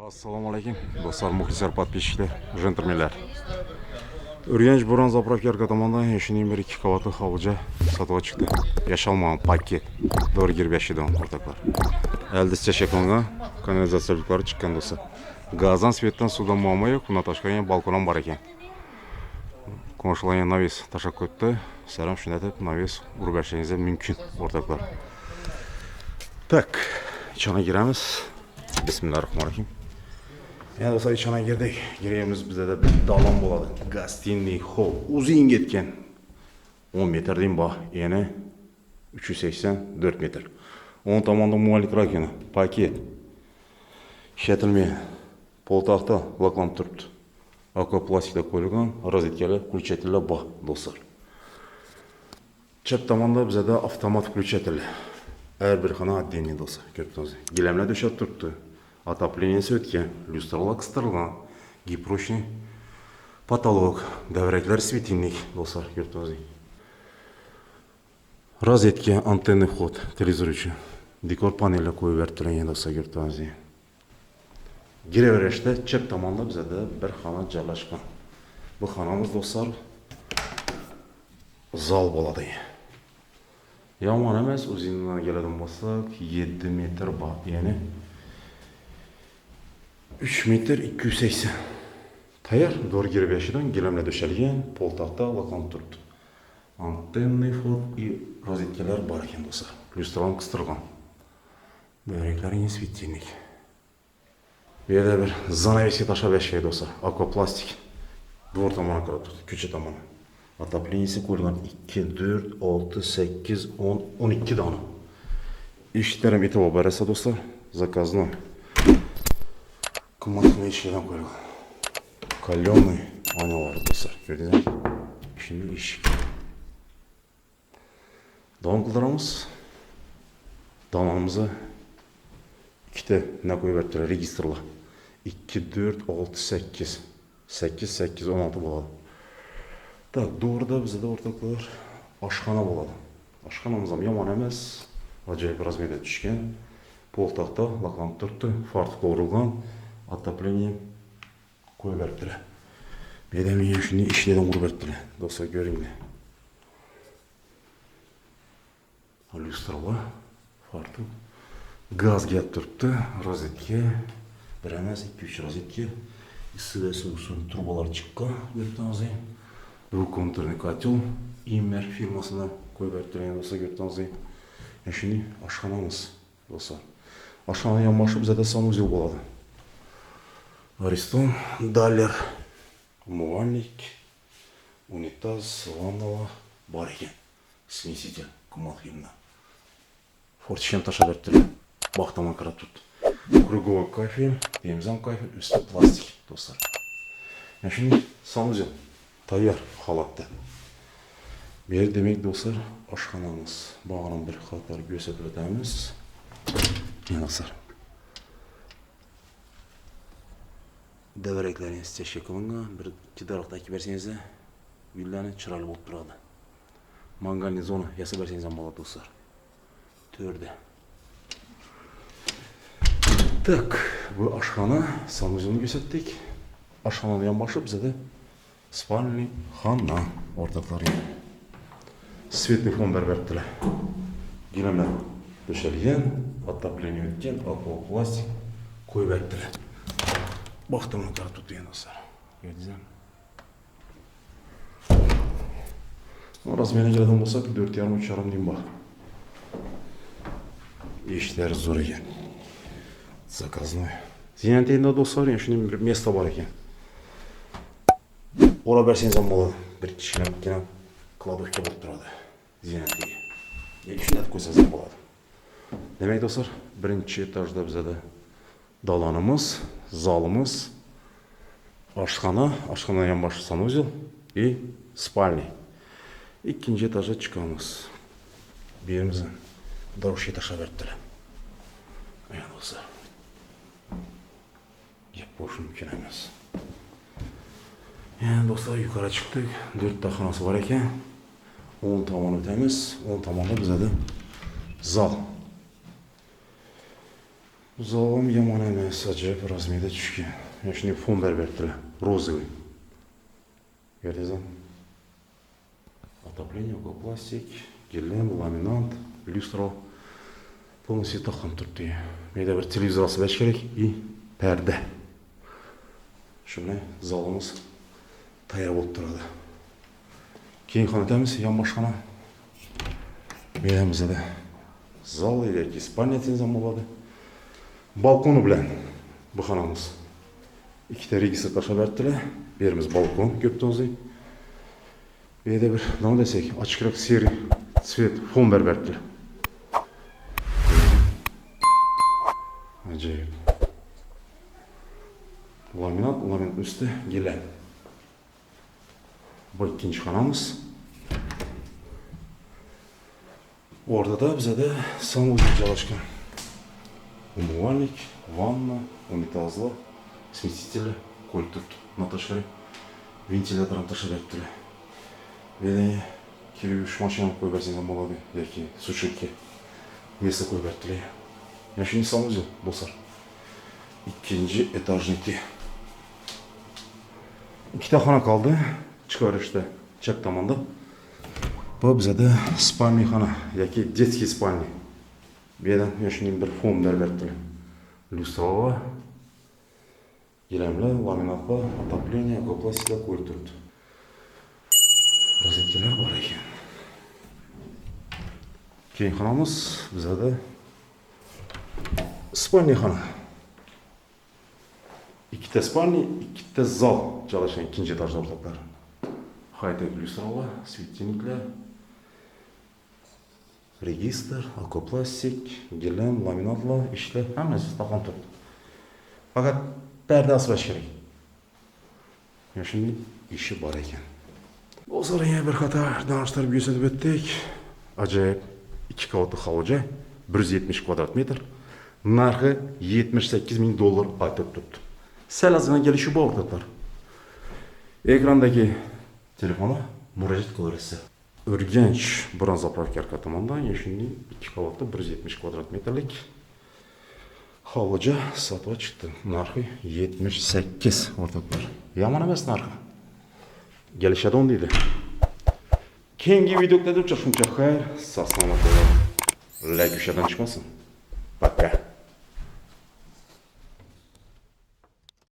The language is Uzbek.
Assalomu alaykum do'stlar, muxlislar, подписчиклар, jentelmenlar. Urganch Bo'ron zapravka tomonidan yashining bir 2 qavatli hovlicha sotuvga chiqdi. Yashalmagan paket 4,5 don o'rtoqlar. Eldizcha shakllangan kanalizatsiyalar chiqqan do'stlar. Gazdan, svetdan, suvdan muammo yo'q. Bundan tashqari yana balkon ham bor ekan. Qo'shilgan navis tashab qo'ydi. Salam shunday deb navis urib berishingiz mumkin o'rtoqlar. Tak, ichona giramiz. Bismillahirrahmanirrahim. Yani do'stlar, ichona girdik. Giramiz, bizda da bir dalon bo'ladi. Gostinniy hol. Uzun ketgan 10 metrdan bor. Ya'ni 384 metr. 10 tomonda muallif rakina, paket. Ishlatilmagan. Poltaxta laklanib turibdi. Akvaplastikda qo'yilgan rozetkalar, включательlar bor do'stlar. Chap tomonda bizda avtomat включательlar. Her bir xona отдельный do'stlar. Ko'rdingizmi? Gilamlar döşab turibdi. Отопленияsi o'tgan, люстраlar qistirgan, гипрочный потолок, davraklar светильник do'stlar, ko'rdingizmi? Rozetka, antenna vход, televizor uchun. Dekor panellar qo'yib bertirilgan do'stlar, ko'rdingizmi? Giraverishda chap tomonda bizda bir xona joylashgan. Bu xonamiz do'stlar zal bo'ladi. Yomon emas, o'zingizdan keladigan bo'lsak 7 metr bor, ya'ni 3 metr 280. Tayyor, 4,5 dan gilamlar döşalgan, poltaxta laklanib turibdi. Antenna vход и rozetkalar bor ekan do'stlar. Lyustralar qistirgan. Davraklaringiz sветильник. Bu yerda bir zanavesga tashab yashaydi do'stlar. Akvaplastik. Dvor tomoniga qarab turibdi, ko'cha tomoni. Отопленияsi qo'yilgan 2, 4, 6, 8, 10, 12 dona. Eshiklarım e'tibor bersa do'stlar, zakazno. Qimmatli eshiklardan qo'yilgan. Qalyonniy oynalar do'stlar, ko'rdingizmi? Şimdi eshik. Davom qildiramiz. Donamizga ikkita nima qo'yib berdilar, registrlar. 2, 4, 6, 8. 8, 8, 16 bo'ladi. Tak, doğruda bizde ortaklar aşxona bo'ladi. Aşxonamiz ham yomon emas, ajoyib razmerda tushgan. Poltaxta laklanib turibdi, fartuq o'rilgan, отопление qo'yib beribdilar. Bedamiga shuni ishlardan urib beribdilar. Do'stlar, ko'ringlar. Lyustralar, fartuq, gaz kelib turibdi, rozetka, bir emas, 2-3 rozetka, issiq suv trubalar chiqqan, ko'rdingizmi? Двухконтурный котел, Immer firmasına koyup verdiler do'stlar, ko'rdingizmi? Şimdi aşxonamiz do'stlar. Aşxona yanbaşı bizda da sanuzel bo'ladi. Ariston, Daller, умывальник, унитаз, ванна bor ekan. Смеситель, qimmatligidan. Fortisham tashab berdilar. Baxtaman qarab turibdi. Круговой кафель, temizam kafel, üstü plastik do'stlar. Şimdi sanuzel tayyor holatda. Bu yer demek do'stlar, oshxonamiz. Bag'rini bir qator ko'rsatib o'tamiz. Mana do'stlar. Davraklaringiz tashkilingan, bir ikki daraxt ekib bersangiz, gullarni chiroyli bo'lib turadi. Mangalni zona yasab bersangiz ham bo'ladi do'stlar. To'rda. Tak, bu oshxona, sanuzelni ko'rsatdik. Oshxonaning yonboshi bizda spalniy xona o'rtoqlarim. Svetli fon beribdilar. Gilamlar döşalgan, отопление o'tgan, akvaplastik qo'yib beribdilar. Baxtimni qarab turibdi do'stlar. Ko'rdingizmi? Razmeriga keladigan bo'lsak 4,5-3,5 din bor. Eshiklar zo'r ekan. Zakaznoy. Zinatenda do'stlar, shuning bir место bor ekan. O'rab bersangiz ham bo'ladi. Bir kichkina kladovka bo'lib turadi. Zinatiga. Shunday qo'ysangiz ham bo'ladi. Demak do'stlar, birinchi etajda bizda dalonimiz, zalimiz, oshxona, oshxona yonboshi sanuzel и spalniy. Ikkinchi etajga chiqamiz. Bu yerimizni doroshga tashlab berdilar. Mana do'stlar. Gap bo'lishi mumkin emas. Yani do'stlar, yuqori chiqdik. 4 ta xonasi bor ekan. 10 tomon o'tamiz. 10 tomonda bizda zal. Zalim yomon emas, ajoyib razmeda tushgan. Mana shunday fon beribdilar, розовый. Ko'rdingizmi? Отопление, пластик, гелем, ламинат, люстра. Полностью тaqib turibdi. Menda bir televizor asib berish kerak и parda. Shuni zalimiz tayyor bo'lib turadi. Keyin xonadamiz, yonboshxona. Beramizda zal yoki spalnya ham bo'ladi. Balkoni bilan bu xonamiz. Ikkita registr tashlab berdilar. Bu yerimiz balkon, ko'p to'zing. Bu yerda bir nima desak, ochiqroq seri svet fon berdilar. Ajoyib. Laminat üstü gilam. Bu ikkinchi xonamiz. O'rtada bizda samolyot joylashgan. Умывальник, ванна, унитазlar, смесители, qo'l turibdi. Natashkari ventilatorni tashlab berdilar. Meni kirish mashinani qo'yib bersangiz ham bo'ladi yoki sushilka mesa qo'yib berdilar. Mana shunday samolyot do'stlar. Ikkinchi etajniki. Ikkita xona qoldi. Chiqarishda chap tomonda. Bu bizda spalniy xona yoki детский spalniy. Bu yerdan mana shunday bir fon berdilar. Lustrova, gilamlar, laminatlar, отопление, plastикlar qo'yib turibdi. Rozetkalar bor ekan. Keyin xonamiz bizda spalniy xona. Ikkita spalniy, ikkita zal joylashgan ikkinchi etajda o'rtoqlar. High-tech lyustralar, svetильникlar, registr, akoplastik, gilam, laminatlar, ishlar hammasi taqib turibdi. Faqat parda asrash kerak. Mana shunday ishi bor ekan. O'zlariga bir qator donishlar ko'rsatib o'tdik. Ajoyib 2 qavatli hovli, 170 kvadrat metr. Narxi $78,000 aytib turibdi. Sal ozgina kelishuv bor o'rtoqlar. Ekrandagi telefoni murojaat qilaverasiz. Urganch bronzapravka tomonidan shunday 2 qavatli 170 kvadrat metrlik hovli sotuvga chiqdi. Narxi 78 o'rtoqlar. Yomon emas narxi. Kelishadi deydi. Keyingi videoda uchrashguncha xayr, sog' salomat bo'ling. Like o'shadan chiqmasin. Пока.